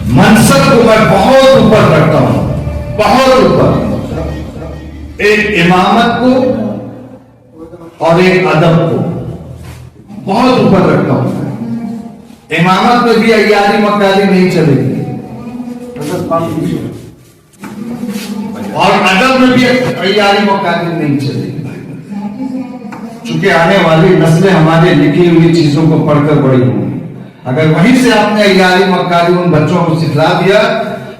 منصب کو میں بہت اوپر رکھتا ہوں، بہت اوپر، ایک امامت کو اور ایک ادب کو بہت اوپر رکھتا ہوں۔ امامت میں بھی عیاری مکاری نہیں چلے گی، اور ادب میں بھی عیاری مکاری نہیں چلے گی، چونکہ آنے والی نسلیں ہمارے لکھی ہوئی چیزوں کو پڑھ کر بڑی ہوں گی۔ اگر وہیں سے آپ نے عیاری مکاری ان بچوں کو سکھلا دیا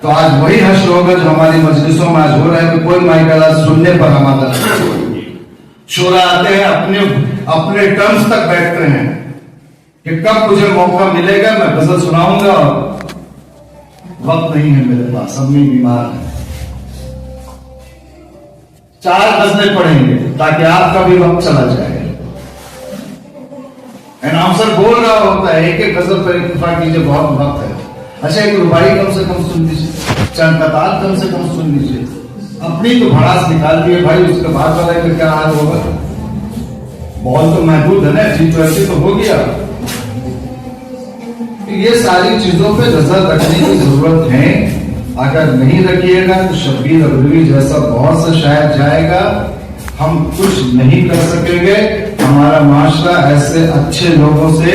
تو آج وہی حشر ہوگا جو ہماری مجلسوں میں آج ہو رہا ہے کہ کوئی مائکلات سننے پر ہمارا شورا آتے ہیں، اپنے ٹرمز تک بیٹھتے ہیں کہ کب مجھے موقع ملے گا میں غزل سناؤں گا، وقت نہیں ہے میرے پاس، امی بیمار ہے، 4 غزلیں پڑھیں گے تاکہ آپ کا بھی وقت چلا جائے۔ اناؤنسر بول رہا ہوتا ہے ایک ایک غزل پر اکتفا کیجئے، بہت وقت ہے، اچھا ایک رباعی کم سے کم سن لیجیے، چند قطعات کم سے کم سن لیجیے، اپنی تو بھڑاس نکال دیے بھائی، اس کے بعد والا کا کیا حال ہوگا؟ بہت تو محدود ہے نا، G20 تو ہو گیا۔ یہ ساری چیزوں پہ نظر رکھنے کی ضرورت ہے، اگر نہیں رکھیے گا تو شبیر ابروی جیسا بہت سے شاعر جائے گا، ہم کچھ نہیں کر سکیں گے، ہمارا معاشرہ ایسے اچھے لوگوں سے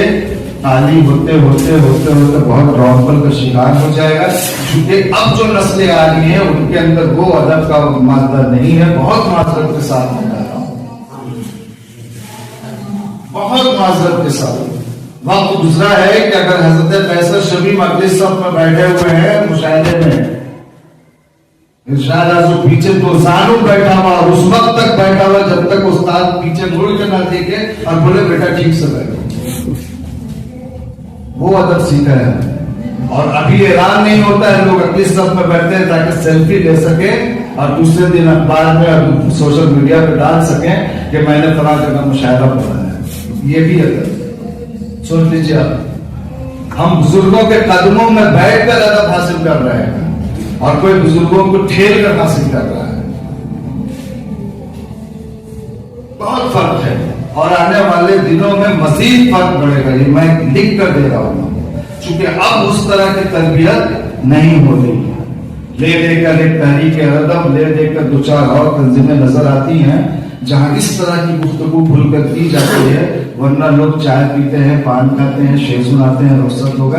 تعلیم ہوتے ہوتے ہوتے ہوتے بہت ڈاؤن کا شکار ہو جائے گا، کیونکہ اب جو نسلیں آ رہی ہیں ان کے اندر وہ ادب کا مادہ نہیں ہے۔ بہت معذرت کے ساتھ میں کہہ رہا ہوں، بہت معذرت کے ساتھ، وقت گزرا ہے کہ اگر حضرت قیصر شبی مجلس سب میں بیٹھے ہوئے ہیں مشاہدے میں، ارشاد آزو پیچھے تو زانو بیٹھا ہوا، اور اس وقت تک بیٹھا ہوا جب تک استاد پیچھے مڑ کے نہ دیکھے اور بولے بیٹا ٹھیک سے بیٹھو، وہ ادب سیکھا ہے۔ اور ابھی اعلان نہیں ہوتا ہے، لوگ اگلی صف میں بیٹھتے ہیں تاکہ سیلفی لے سکیں اور دوسرے دن اخبار میں اور سوشل میڈیا پہ ڈال سکیں کہ میں نے فلاں جگہ مشاہدہ پڑھا ہے، یہ بھی ادب۔ سن لیجیے آپ، ہم بزرگوں کے قدموں میں بیٹھ کر ادب حاصل کر رہے ہیں اور کوئی بزرگوں کو ٹھیل کر حاصل کر رہا ہے، بہت فرق ہے، اور آنے والے دنوں میں مزید فرق بڑھے گا، یہ میں لکھ کر دے رہا ہوں، چونکہ اب اس طرح کی تربیت نہیں ہو رہی ہے۔ لے دے کر ایک تحریک ادب، لے دے کر 2-4 اور تنظیمیں نظر آتی ہیں جہاں اس طرح کی گفتگو کھل کر کی جاتی ہے، ورنہ لوگ چائے پیتے ہیں، پان کھاتے ہیں، شعر سناتے ہیں، رخصت ہو گئے۔